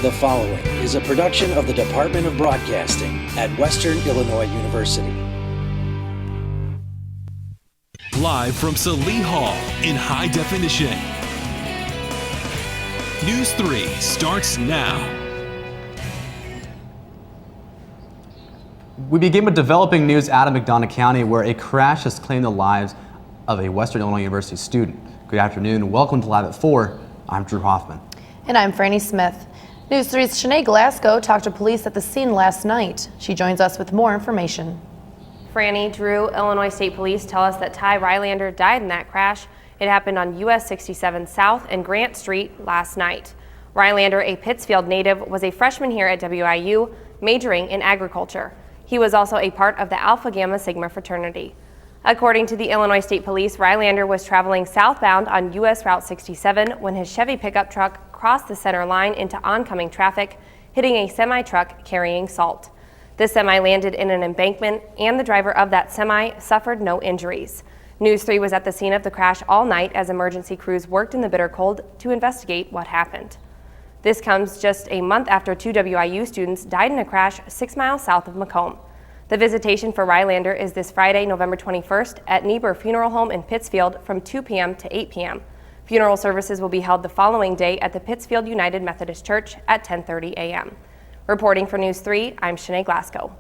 The following is a production of the Department of Broadcasting at Western Illinois University. Live from Salee Hall in high definition. News 3 starts now. We begin with developing news out of McDonough County, where a crash has claimed the lives of a Western Illinois University student. Good afternoon. Welcome to Live at 4. I'm Drew Hoffman. And I'm Franny Smith. News 3's Shanae Glasgow talked to police at the scene last night. She joins us with more information. Franny, Drew, Illinois State Police tell us that Ty Rylander died in that crash. It happened on US 67 South and Grant Street last night. Rylander, a Pittsfield native, was a freshman here at WIU, majoring in agriculture. He was also a part of the Alpha Gamma Sigma fraternity. According to the Illinois State Police, Rylander was traveling southbound on US Route 67 when his Chevy pickup truck crossed the center line into oncoming traffic, hitting a semi-truck carrying salt. The semi landed in an embankment, and the driver of that semi suffered no injuries. News 3 was at the scene of the crash all night as emergency crews worked in the bitter cold to investigate what happened. This comes just a month after 2 WIU students died in a crash 6 miles south of Macomb. The visitation for Rylander is this Friday, November 21st at Niebuhr Funeral Home in Pittsfield from 2 p.m. to 8 p.m. Funeral services will be held the following day at the Pittsfield United Methodist Church at 10:30 a.m. Reporting for News 3, I'm Shanae Glasgow.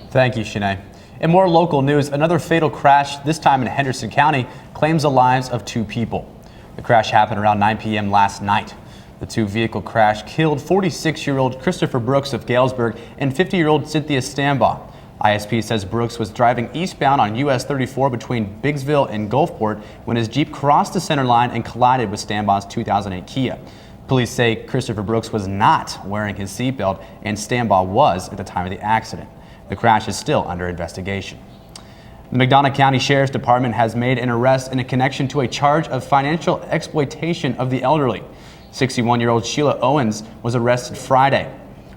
Thank you, Shanae. In more local news, another fatal crash, this time in Henderson County, claims the lives of 2 people. The crash happened around 9 p.m. last night. The 2-vehicle crash killed 46-year-old Christopher Brooks of Galesburg and 50-year-old Cynthia Stambaugh. ISP says Brooks was driving eastbound on US 34 between Biggsville and Gulfport when his Jeep crossed the center line and collided with Stambaugh's 2008 Kia. Police say Christopher Brooks was not wearing his seatbelt and Stambaugh was at the time of the accident. The crash is still under investigation. The McDonough County Sheriff's Department has made an arrest in a connection to a charge of financial exploitation of the elderly. 61-year-old Sheila Owens was arrested Friday.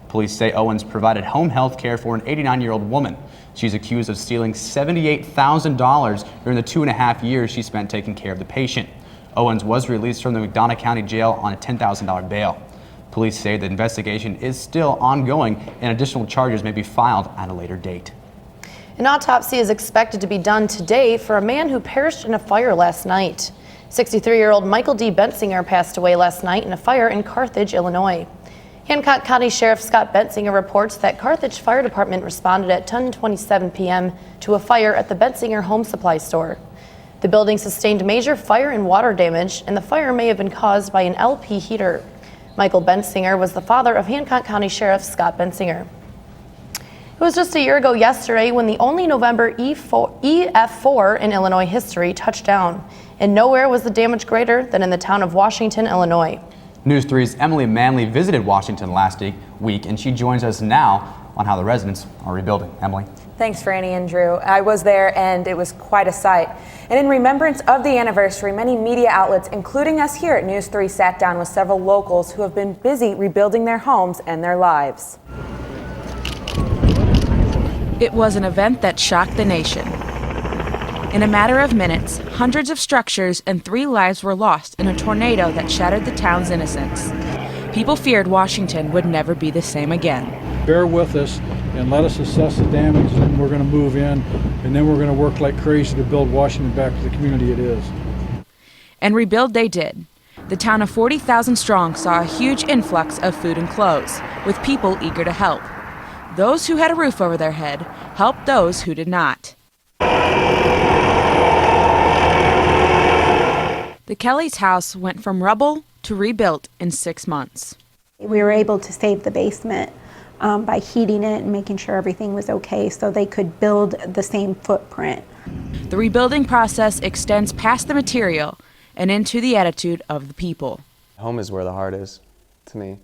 Police say Owens provided home health care for an 89-year-old woman. She's accused of stealing $78,000 during the 2.5 years she spent taking care of the patient. Owens was released from the McDonough County Jail on a $10,000 bail. Police say the investigation is still ongoing and additional charges may be filed at a later date. An autopsy is expected to be done today for a man who perished in a fire last night. 63-year-old Michael D. Bensinger passed away last night in a fire in Carthage, Illinois. Hancock County Sheriff Scott Bensinger reports that Carthage Fire Department responded at 10:27 p.m. to a fire at the Bensinger Home Supply Store. The building sustained major fire and water damage, and the fire may have been caused by an LP heater. Michael Bensinger was the father of Hancock County Sheriff Scott Bensinger. It was just a year ago yesterday when the only November EF4 in Illinois history touched down, and nowhere was the damage greater than in the town of Washington, Illinois. News 3's Emily Manley visited Washington last week, and she joins us now on how the residents are rebuilding. Emily. Thanks, Franny and Drew. I was there, and it was quite a sight. And in remembrance of the anniversary, many media outlets, including us here at News 3, sat down with several locals who have been busy rebuilding their homes and their lives. It was an event that shocked the nation. In a matter of minutes, hundreds of structures and 3 lives were lost in a tornado that shattered the town's innocence. People feared Washington would never be the same again. Bear with us and let us assess the damage, and we're going to move in, and then we're going to work like crazy to build Washington back to the community it is. And rebuild they did. The town of 40,000 strong saw a huge influx of food and clothes, with people eager to help. Those who had a roof over their head helped those who did not. The Kellys' house went from rubble to rebuilt in 6 months. We were able to save the basement by heating it and making sure everything was okay so they could build the same footprint. The rebuilding process extends past the material and into the attitude of the people. Home is where the heart is, to me.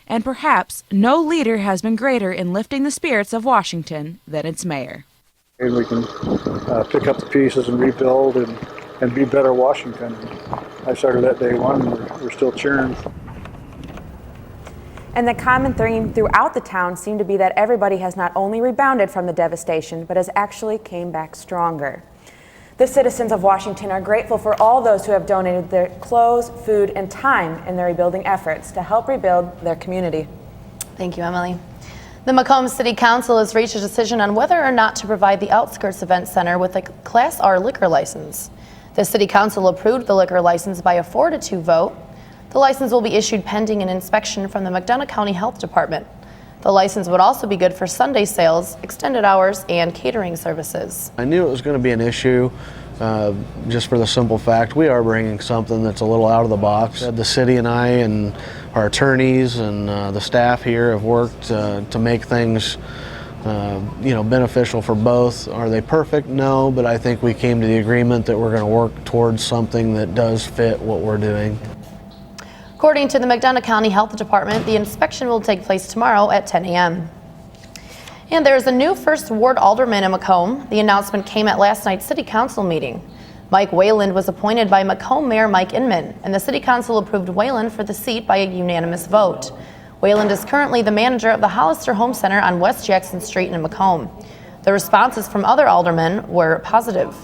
And perhaps no leader has been greater in lifting the spirits of Washington than its mayor. And we can pick up the pieces and rebuild and be better Washington. I started that day one, and we're still cheering. And the common theme throughout the town seemed to be that everybody has not only rebounded from the devastation, but has actually came back stronger. The citizens of Washington are grateful for all those who have donated their clothes, food, and time in their rebuilding efforts to help rebuild their community. Thank you, Emily. The Macomb City Council has reached a decision on whether or not to provide the Outskirts Event Center with a Class R liquor license. The City Council approved the liquor license by a 4-2 vote. The license will be issued pending an inspection from the McDonough County Health Department. The license would also be good for Sunday sales, extended hours, and catering services. I knew it was going to be an issue, just for the simple fact we are bringing something that's a little out of the box. The city and I and our attorneys and the staff here have worked to make things beneficial for both. Are they perfect? No, but I think we came to the agreement that we're going to work towards something that does fit what we're doing. According to the McDonough County Health Department, the inspection will take place tomorrow at 10 a.m. And there's a new First Ward Alderman in Macomb. The announcement came at last night's City Council meeting. Mike Wayland was appointed by Macomb Mayor Mike Inman, and the City Council approved Wayland for the seat by a unanimous vote. Wayland is currently the manager of the Hollister Home Center on West Jackson Street in Macomb. The responses from other aldermen were positive.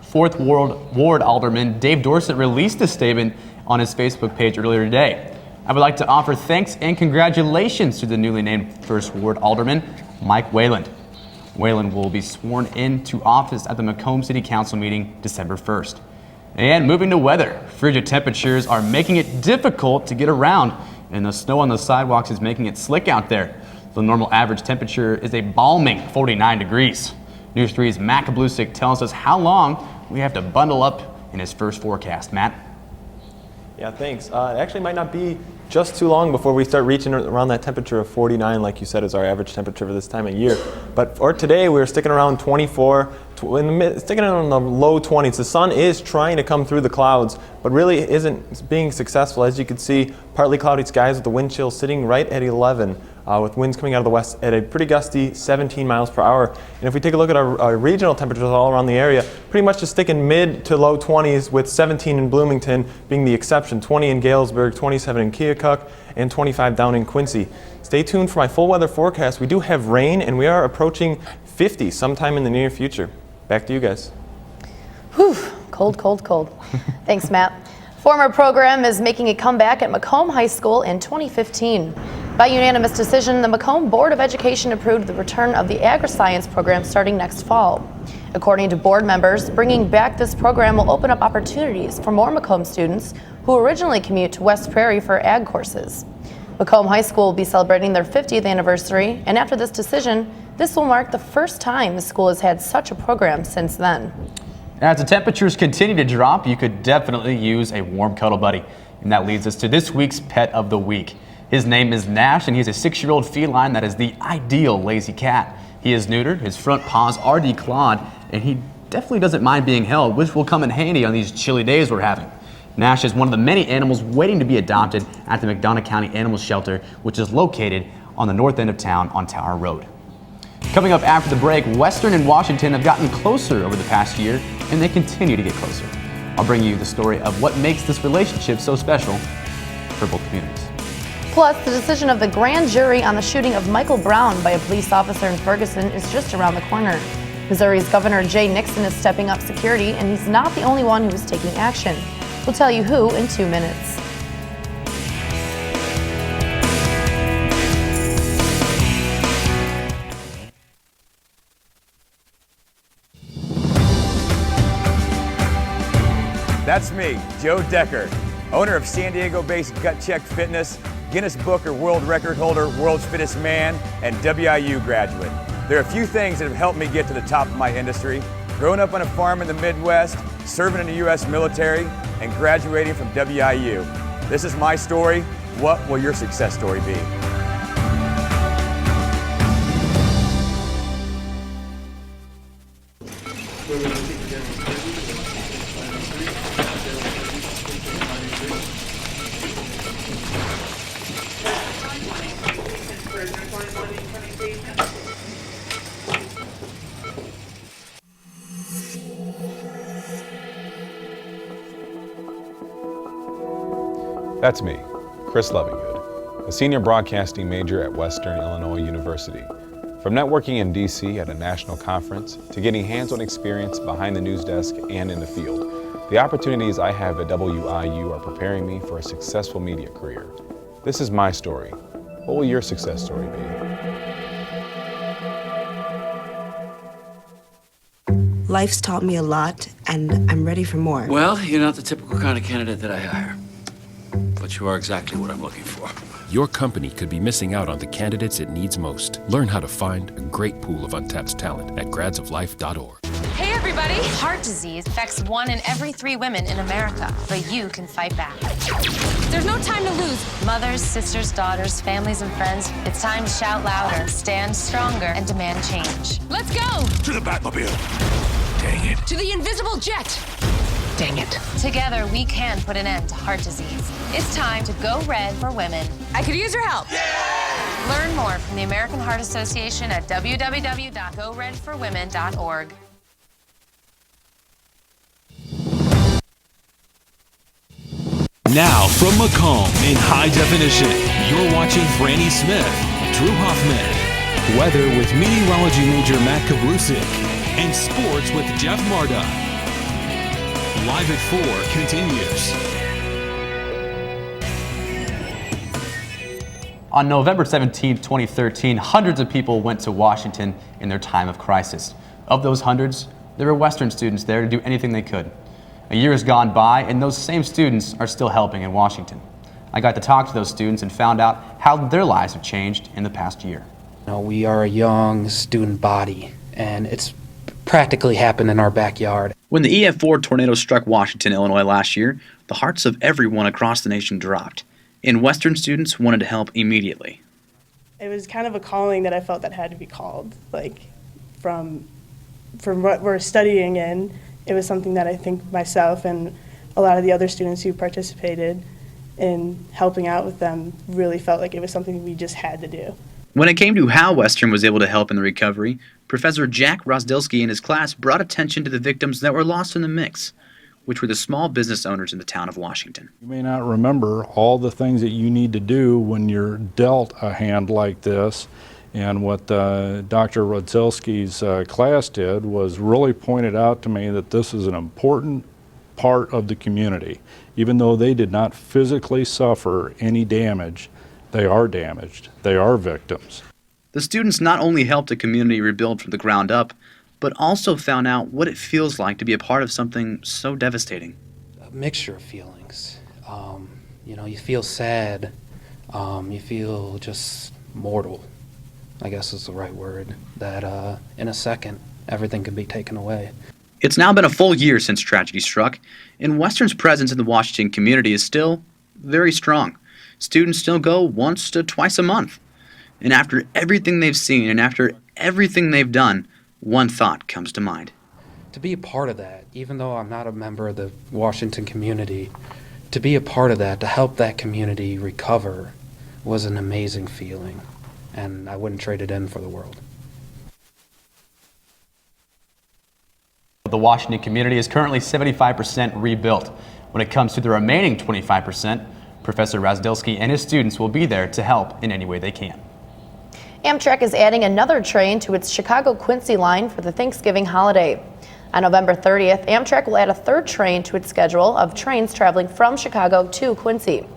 Fourth Ward Alderman Dave Dorsett released a statement on his Facebook page earlier today. I would like to offer thanks and congratulations to the newly named First Ward Alderman, Mike Wayland. Wayland will be sworn into office at the Macomb City Council meeting December 1st. And moving to weather, frigid temperatures are making it difficult to get around, and the snow on the sidewalks is making it slick out there. The normal average temperature is a balming 49 degrees. News 3's Matt Kablusik tells us how long we have to bundle up in his first forecast. Matt? Yeah, thanks. It actually might not be just too long before we start reaching around that temperature of 49, like you said, is our average temperature for this time of year. But for today, we're sticking around 24, sticking around the low 20s. The sun is trying to come through the clouds, but really isn't being successful. As you can see, partly cloudy skies with the wind chill sitting right at 11. With winds coming out of the west at a pretty gusty 17 miles per hour. And if we take a look at our regional temperatures all around the area, pretty much just sticking mid to low 20s, with 17 in Bloomington being the exception, 20 in Galesburg, 27 in Keokuk, and 25 down in Quincy. Stay tuned for my full weather forecast. We do have rain, and we are approaching 50 sometime in the near future. Back to you guys. Whew, cold, cold, cold. Thanks, Matt. Former program is making a comeback at Macomb High School in 2015. By unanimous decision, the Macomb Board of Education approved the return of the agri-science program starting next fall. According to board members, bringing back this program will open up opportunities for more Macomb students who originally commute to West Prairie for ag courses. Macomb High School will be celebrating their 50th anniversary, and after this decision, this will mark the first time the school has had such a program since then. As the temperatures continue to drop, you could definitely use a warm cuddle buddy. And that leads us to this week's Pet of the Week. His name is Nash, and he's a 6-year-old feline that is the ideal lazy cat. He is neutered, his front paws are declawed, and he definitely doesn't mind being held, which will come in handy on these chilly days we're having. Nash is one of the many animals waiting to be adopted at the McDonough County Animal Shelter, which is located on the north end of town on Tower Road. Coming up after the break, Western and Washington have gotten closer over the past year, and they continue to get closer. I'll bring you the story of what makes this relationship so special for both communities. Plus, the decision of the grand jury on the shooting of Michael Brown by a police officer in Ferguson is just around the corner. Missouri's Governor Jay Nixon is stepping up security, and he's not the only one who is taking action. We'll tell you who in 2 minutes. That's me, Joe Decker, owner of San Diego-based Gut Check Fitness, Guinness Book World Record holder, World's Fittest Man, and WIU graduate. There are a few things that have helped me get to the top of my industry: growing up on a farm in the Midwest, serving in the U.S. military, and graduating from WIU. This is my story. What will your success story be? That's me, Chris Levingood, a senior broadcasting major at Western Illinois University. From networking in DC at a national conference to getting hands-on experience behind the news desk and in the field, the opportunities I have at WIU are preparing me for a successful media career. This is my story. What will your success story be? Life's taught me a lot, and I'm ready for more. Well, you're not the typical kind of candidate that I hire, but you are exactly what I'm looking for. Your company could be missing out on the candidates it needs most. Learn how to find a great pool of untapped talent at gradsoflife.org. Hey everybody! Heart disease affects 1 in every 3 women in America, but you can fight back. There's no time to lose. Mothers, sisters, daughters, families, and friends, it's time to shout louder, stand stronger, and demand change. Let's go! To the Batmobile! Dang it. To the invisible jet! Dang it. Together, we can put an end to heart disease. It's time to go red for women. I could use your help. Yeah! Learn more from the American Heart Association at www.goredforwomen.org. Now from Macomb in high definition, you're watching Franny Smith, Drew Hoffman, weather with meteorology major Matt Kablusik, and sports with Jeff Marda. Live at 4 continues. On November 17, 2013, hundreds of people went to Washington in their time of crisis. Of those hundreds, there were Western students there to do anything they could. A year has gone by, and those same students are still helping in Washington. I got to talk to those students and found out how their lives have changed in the past year. We are a young student body, and it's practically happened in our backyard. When the EF4 tornado struck Washington, Illinois last year, the hearts of everyone across the nation dropped, and Western students wanted to help immediately. It was kind of a calling that I felt that had to be called, like from what we're studying in. It was something that I think myself and a lot of the other students who participated in helping out with them really felt like it was something we just had to do. When it came to how Western was able to help in the recovery, Professor Jack Rosdilsky and his class brought attention to the victims that were lost in the mix, which were the small business owners in the town of Washington. You may not remember all the things that you need to do when you're dealt a hand like this. And what Dr. Rosdilsky's class did was really pointed out to me that this is an important part of the community. Even though they did not physically suffer any damage, they are damaged. They are victims. The students not only helped the community rebuild from the ground up, but also found out what it feels like to be a part of something so devastating. A mixture of feelings. You feel sad. You feel just mortal, I guess is the right word, that in a second, everything can be taken away. It's now been a full year since tragedy struck, and Western's presence in the Washington community is still very strong. Students still go once to twice a month. And after everything they've seen and after everything they've done, one thought comes to mind. To be a part of that, even though I'm not a member of the Washington community, to be a part of that, to help that community recover, was an amazing feeling. And I wouldn't trade it in for the world. The Washington community is currently 75% rebuilt. When it comes to the remaining 25%, Professor Rosdilsky and his students will be there to help in any way they can. Amtrak is adding another train to its Chicago-Quincy line for the Thanksgiving holiday. On November 30th, Amtrak will add a third train to its schedule of trains traveling from Chicago to Quincy.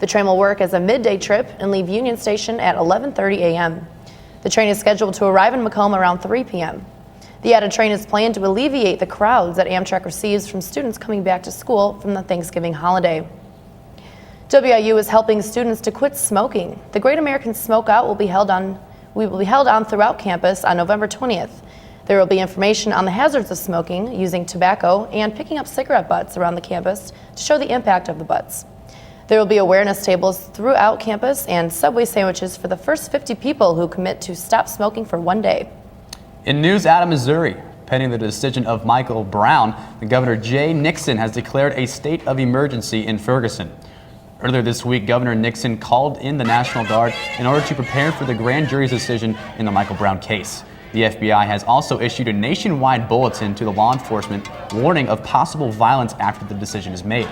The train will work as a midday trip and leave Union Station at 11:30 a.m. The train is scheduled to arrive in Macomb around 3 p.m. The added train is planned to alleviate the crowds that Amtrak receives from students coming back to school from the Thanksgiving holiday. WIU is helping students to quit smoking. The Great American Smokeout will be held on throughout campus on November 20th. There will be information on the hazards of smoking, using tobacco, and picking up cigarette butts around the campus to show the impact of the butts. There will be awareness tables throughout campus and Subway sandwiches for the first 50 people who commit to stop smoking for one day. In news out of Missouri, pending the decision of Michael Brown, the Governor Jay Nixon has declared a state of emergency in Ferguson. Earlier this week, Governor Nixon called in the National Guard in order to prepare for the grand jury's decision in the Michael Brown case. The FBI has also issued a nationwide bulletin to the law enforcement warning of possible violence after the decision is made.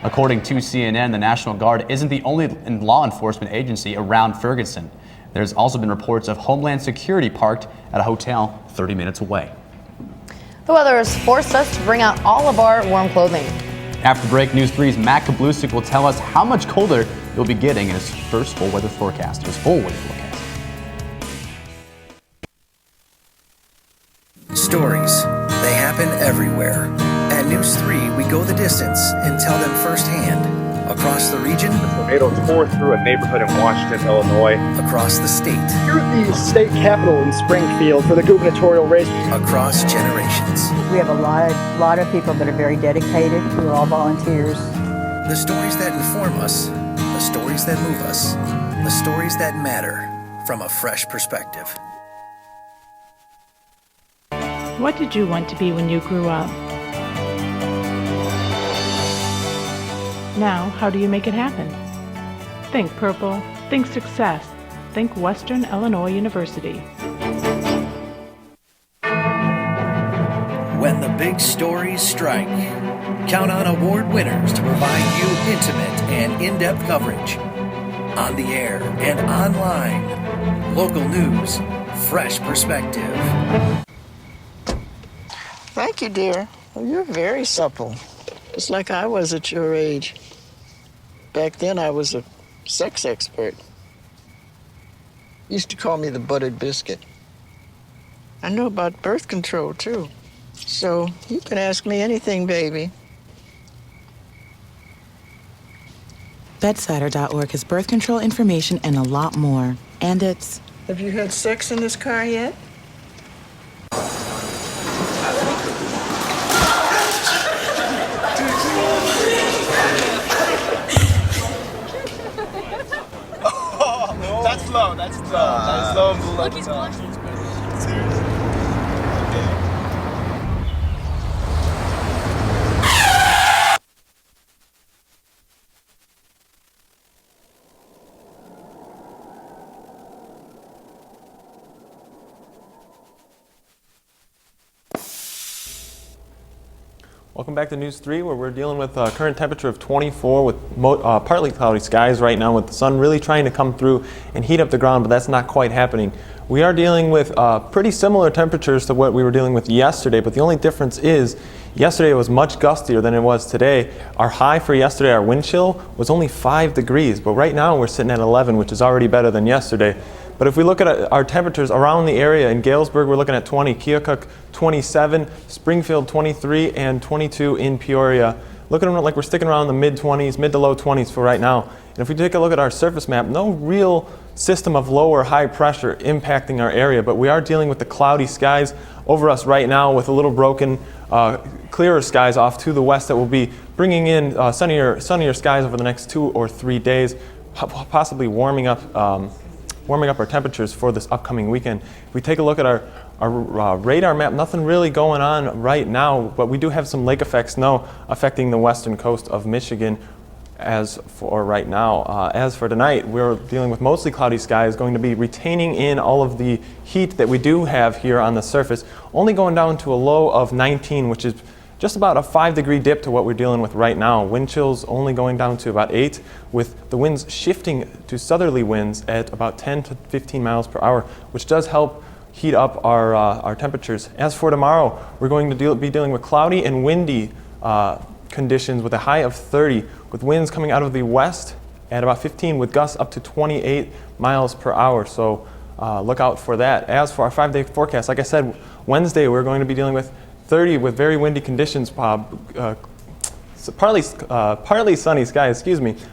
According to CNN, the National Guard isn't the only law enforcement agency around Ferguson. There's also been reports of Homeland Security parked at a hotel 30 minutes away. The weather has forced us to bring out all of our warm clothing. After break, News 3's Matt Kablusik will tell us how much colder you'll be getting in his first full weather forecast. Stories. They happen everywhere. At News 3, we go the distance and tell them firsthand. Across the region. The tornado tore through a neighborhood in Washington, Illinois. Across the state. Here at the state capitol in Springfield for the gubernatorial race. Across generations. We have a lot of people that are very dedicated, who are all volunteers. The stories that inform us, the stories that move us, the stories that matter from a fresh perspective. What did you want to be when you grew up? Now, how do you make it happen? Think purple, think success, think Western Illinois University. When the big stories strike, count on award winners to provide you intimate and in-depth coverage. On the air and online. Local news, fresh perspective. Thank you, dear. Well, you're very supple. Just like I was at your age. Back then, I was a sex expert. Used to call me the buttered biscuit. I know about birth control, too. So you can ask me anything, baby. Bedsider.org has birth control information and a lot more. And it's... Have you had sex in this car yet? That's low. That's low and below. Look, he's blushing. Seriously. Welcome back to News 3, where we're dealing with a current temperature of 24 with partly cloudy skies right now, with the sun really trying to come through and heat up the ground, but that's not quite happening. We are dealing with pretty similar temperatures to what we were dealing with yesterday, but the only difference is yesterday was much gustier than it was today. Our high for yesterday, our wind chill, was only 5 degrees, but right now we're sitting at 11, which is already better than yesterday. But if we look at our temperatures around the area, in Galesburg we're looking at 20, Keokuk 27, Springfield 23, and 22 in Peoria. Looking like we're sticking around the mid-20s, mid to low 20s for right now. And if we take a look at our surface map, no real system of low or high pressure impacting our area, but we are dealing with the cloudy skies over us right now with a little broken, clearer skies off to the west that will be bringing in sunnier skies over the next 2 or 3 days, possibly warming up our temperatures for this upcoming weekend. If we take a look at our radar map, nothing really going on right now, but we do have some lake effect snow affecting the western coast of Michigan as for right now. As for tonight, we're dealing with mostly cloudy skies, going to be retaining in all of the heat that we do have here on the surface, only going down to a low of 19, which is just about a 5-degree dip to what we're dealing with right now. Wind chills only going down to about 8, with the winds shifting to southerly winds at about 10 to 15 miles per hour, which does help heat up our temperatures. As for tomorrow, we're going to be dealing with cloudy and windy conditions with a high of 30, with winds coming out of the west at about 15, with gusts up to 28 miles per hour. So look out for that. As for our 5-day forecast, like I said, Wednesday we're going to be dealing with 30 with very windy conditions, partly sunny skies,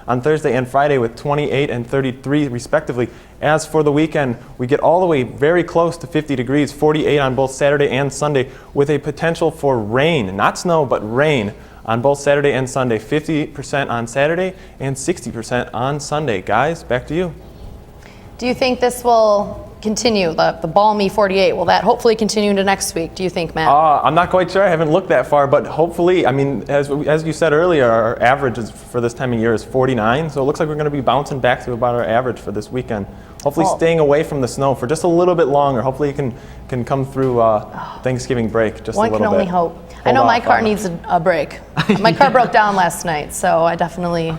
on Thursday and Friday with 28 and 33 respectively. As for the weekend, we get all the way very close to 50 degrees, 48 on both Saturday and Sunday, with a potential for rain, not snow, but rain on both Saturday and Sunday, 50% on Saturday and 60% on Sunday. Guys, back to you. Do you think this will continue, the balmy 48? Will that hopefully continue into next week, do you think, Matt? I'm not quite sure. I haven't looked that far, but hopefully, I mean, as you said earlier, our average for this time of year is 49, so it looks like we're going to be bouncing back to about our average for this weekend. Hopefully staying away from the snow for just a little bit longer. Hopefully you can come through Thanksgiving break just a little bit. One can only hope. I know my car needs a break. My car broke down last night, so I definitely...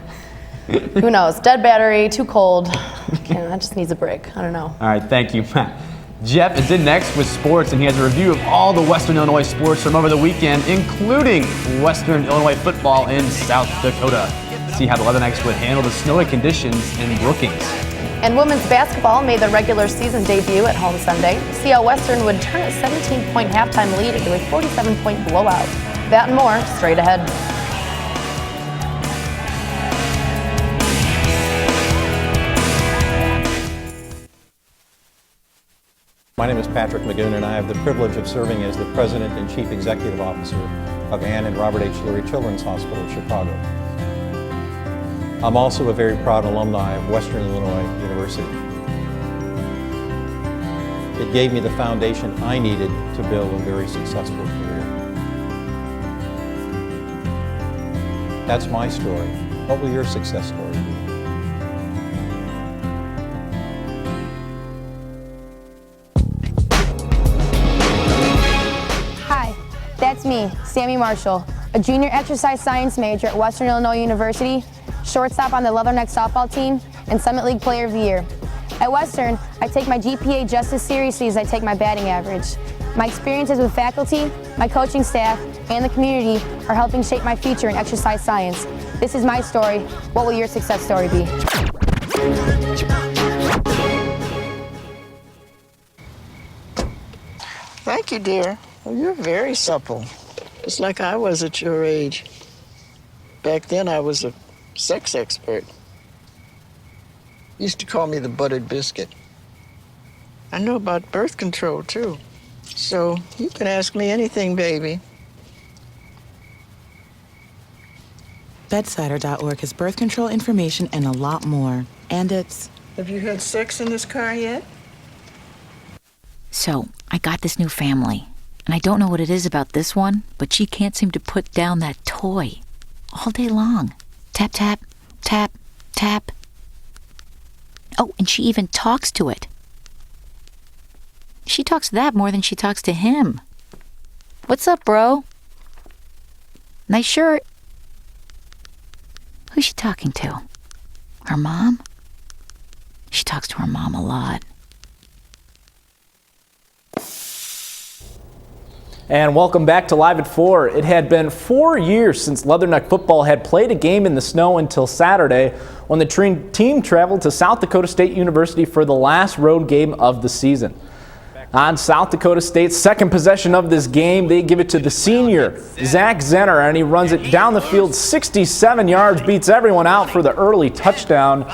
Who knows? Dead battery, too cold. That just needs a break. I don't know. All right, thank you, Matt. Jeff is in next with sports, and he has a review of all the Western Illinois sports from over the weekend, including Western Illinois football in South Dakota. See how the Leathernecks would handle the snowy conditions in Brookings. And women's basketball made their regular season debut at home Sunday. See how Western would turn a 17-point halftime lead into a 47-point blowout. That and more straight ahead. My name is Patrick Magoon, and I have the privilege of serving as the President and Chief Executive Officer of Ann and Robert H. Lurie Children's Hospital of Chicago. I'm also a very proud alumni of Western Illinois University. It gave me the foundation I needed to build a very successful career. That's my story. What will your success story be? That's me, Sammy Marshall, a junior exercise science major at Western Illinois University, shortstop on the Leatherneck softball team, and Summit League Player of the Year. At Western, I take my GPA just as seriously as I take my batting average. My experiences with faculty, my coaching staff, and the community are helping shape my future in exercise science. This is my story. What will your success story be? Thank you, dear. Well, you're very supple, just like I was at your age. Back then, I was a sex expert. Used to call me the buttered biscuit. I know about birth control, too. So you can ask me anything, baby. Bedsider.org has birth control information and a lot more. And it's... Have you had sex in this car yet? So, I got this new family. And I don't know what it is about this one, but she can't seem to put down that toy all day long. Tap, tap, tap, tap. Oh, and she even talks to it. She talks to that more than she talks to him. What's up, bro? Nice shirt. Who's she talking to? Her mom? She talks to her mom a lot. And welcome back to Live at 4. It had been 4 years since Leatherneck football had played a game in the snow until Saturday when the team traveled to South Dakota State University for the last road game of the season. On South Dakota State's second possession of this game, they give it to the senior, Zach Zenner, and he runs it down the field 67 yards, beats everyone out for the early touchdown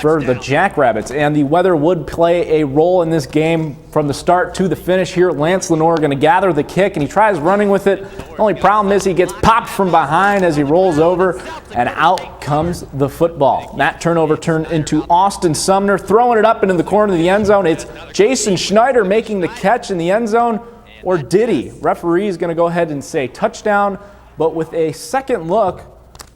for the Jackrabbits. And the weather would play a role in this game from the start to the finish here. Lance Lenore going to gather the kick, and he tries running with it. The only problem is he gets popped from behind as he rolls over, and out comes the football. That turnover turned into Austin Sumner throwing it up into the corner of the end zone. It's Jason Schneider making the catch in the end zone, or did he? Referee is going to go ahead and say touchdown, but with a second look,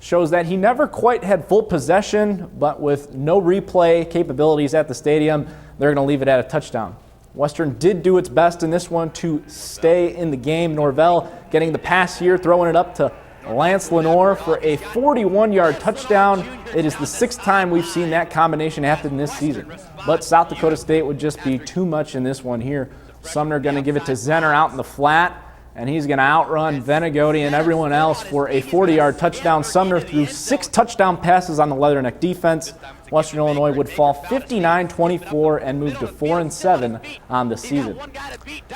shows that he never quite had full possession, but with no replay capabilities at the stadium, they're going to leave it at a touchdown. Western did do its best in this one to stay in the game. Norvell getting the pass here, throwing it up to Lance Lenore for a 41-yard touchdown. It is the sixth time we've seen that combination happen this season. But South Dakota State would just be too much in this one here. Sumner going to give it to Zenner out in the flat, and he's going to outrun Venegoti and everyone else for a 40-yard touchdown. Sumner threw 6 touchdown passes on the Leatherneck defense. Western Illinois would fall 59-24 and move to 4-7 on the season.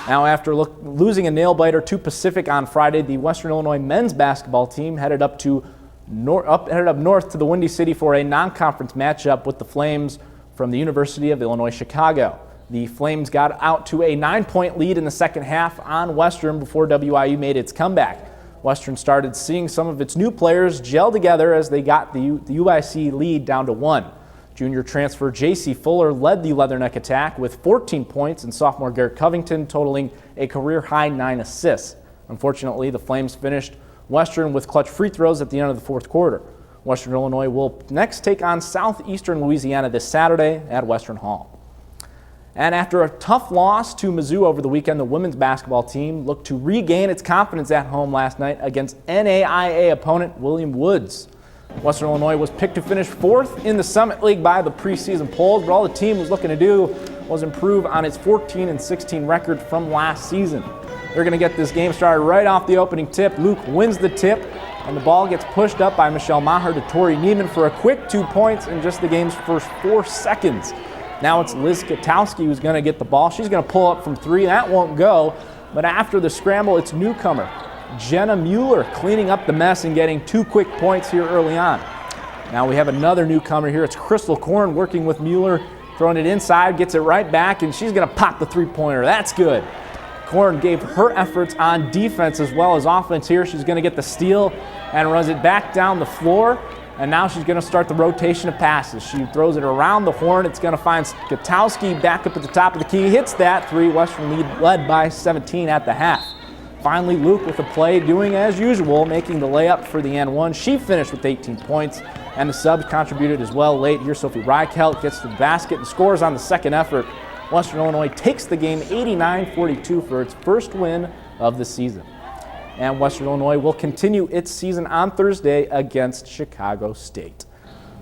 Now, after losing a nail-biter to Pacific on Friday, the Western Illinois men's basketball team headed up north to the Windy City for a non-conference matchup with the Flames from the University of Illinois Chicago. The Flames got out to a 9-point lead in the second half on Western before WIU made its comeback. Western started seeing some of its new players gel together as they got the UIC lead down to 1. Junior transfer J.C. Fuller led the Leatherneck attack with 14 points, and sophomore Garrett Covington totaling a career-high 9 assists. Unfortunately, the Flames finished Western with clutch free throws at the end of the fourth quarter. Western Illinois will next take on Southeastern Louisiana this Saturday at Western Hall. And after a tough loss to Mizzou over the weekend, the women's basketball team looked to regain its confidence at home last night against NAIA opponent William Woods. Western Illinois was picked to finish 4th in the Summit League by the preseason polls, but all the team was looking to do was improve on its 14-16 record from last season. They're going to get this game started right off the opening tip. Luke wins the tip, and the ball gets pushed up by Michelle Maher to Tori Neiman for a quick 2 points in just the game's first 4 seconds. Now it's Liz Katowski who's going to get the ball. She's going to pull up from 3. That won't go, but after the scramble, it's newcomer Jenna Mueller cleaning up the mess and getting 2 quick points here early on. Now we have another newcomer here. It's Crystal Korn working with Mueller, throwing it inside, gets it right back, and she's going to pop the 3-pointer. That's good. Korn gave her efforts on defense as well as offense here. She's going to get the steal and runs it back down the floor. And now she's going to start the rotation of passes. She throws it around the horn. It's going to find Katowski back up at the top of the key. Hits that 3. Western led by 17 at the half. Finally, Luke with the play, doing as usual, making the layup for the N1. She finished with 18 points, and the subs contributed as well late. Here, Sophie Reichelt gets to the basket and scores on the second effort. Western Illinois takes the game 89-42 for its first win of the season. And Western Illinois will continue its season on Thursday against Chicago State.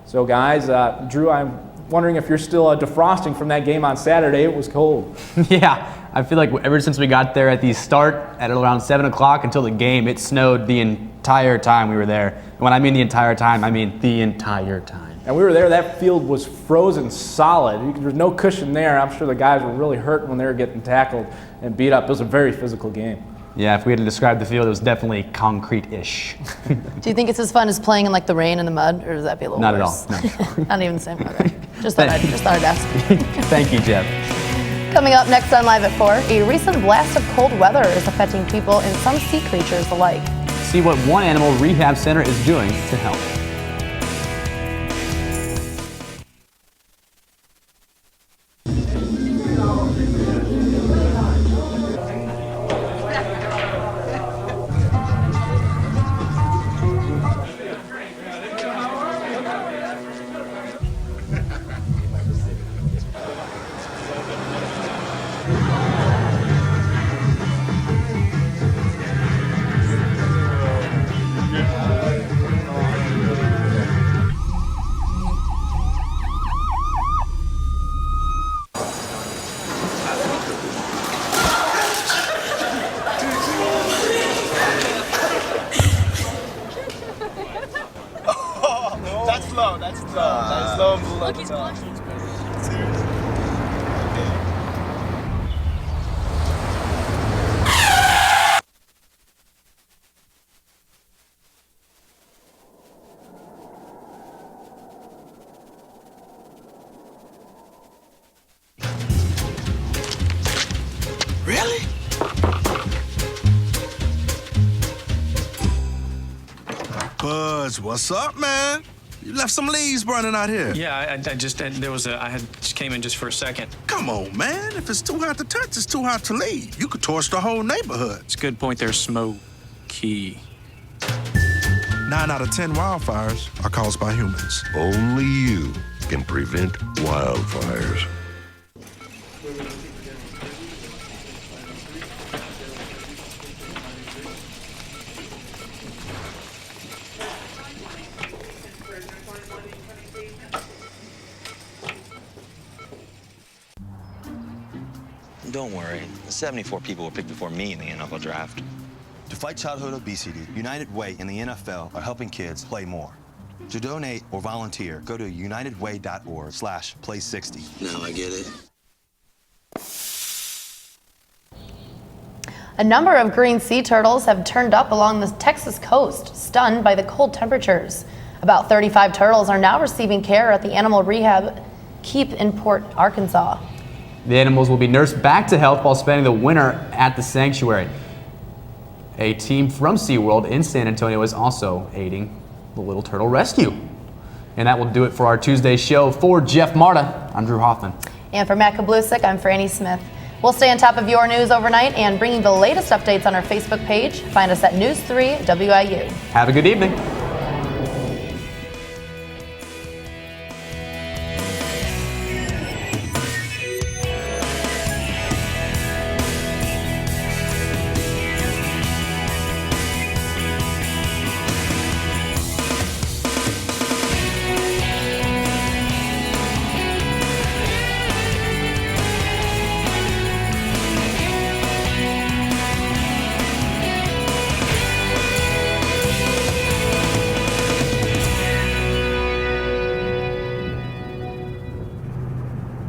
So guys, Drew, I'm wondering if you're still defrosting from that game on Saturday. It was cold. Yeah, I feel like ever since we got there at the start at around 7 o'clock until the game, it snowed the entire time we were there. And when I mean the entire time, I mean the entire time. And we were there, that field was frozen solid. There was no cushion there. I'm sure the guys were really hurt when they were getting tackled and beat up. It was a very physical game. Yeah, if we had to describe the field, it was definitely concrete-ish. Do you think it's as fun as playing in like the rain and the mud, or does that be a little Not worse? at all. No. Not even the same. Okay. Just thought I'd ask. Thank you, Jeff. Coming up next on Live at 4, a recent blast of cold weather is affecting people and some sea creatures alike. See what one animal rehab center is doing to help. Really? Buzz, what's up, man? You left some leaves burning out here. Yeah, I just came in just for a second. Come on, man. If it's too hot to touch, it's too hot to leave. You could torch the whole neighborhood. It's a good point there, Smokey. 9 out of 10 wildfires are caused by humans. Only you can prevent wildfires. Don't worry, 74 people were picked before me in the NFL draft. To fight childhood obesity, United Way and the NFL are helping kids play more. To donate or volunteer, go to unitedway.org/play60. Now I get it. A number of green sea turtles have turned up along the Texas coast, stunned by the cold temperatures. About 35 turtles are now receiving care at the Animal Rehab Keep in Port Arkansas. The animals will be nursed back to health while spending the winter at the sanctuary. A team from SeaWorld in San Antonio is also aiding the little turtle rescue. And that will do it for our Tuesday show. For Jeff Marta, I'm Drew Hoffman. And for Matt Kablusik, I'm Franny Smith. We'll stay on top of your news overnight and bringing the latest updates on our Facebook page. Find us at NEWS3 WIU. Have a good evening.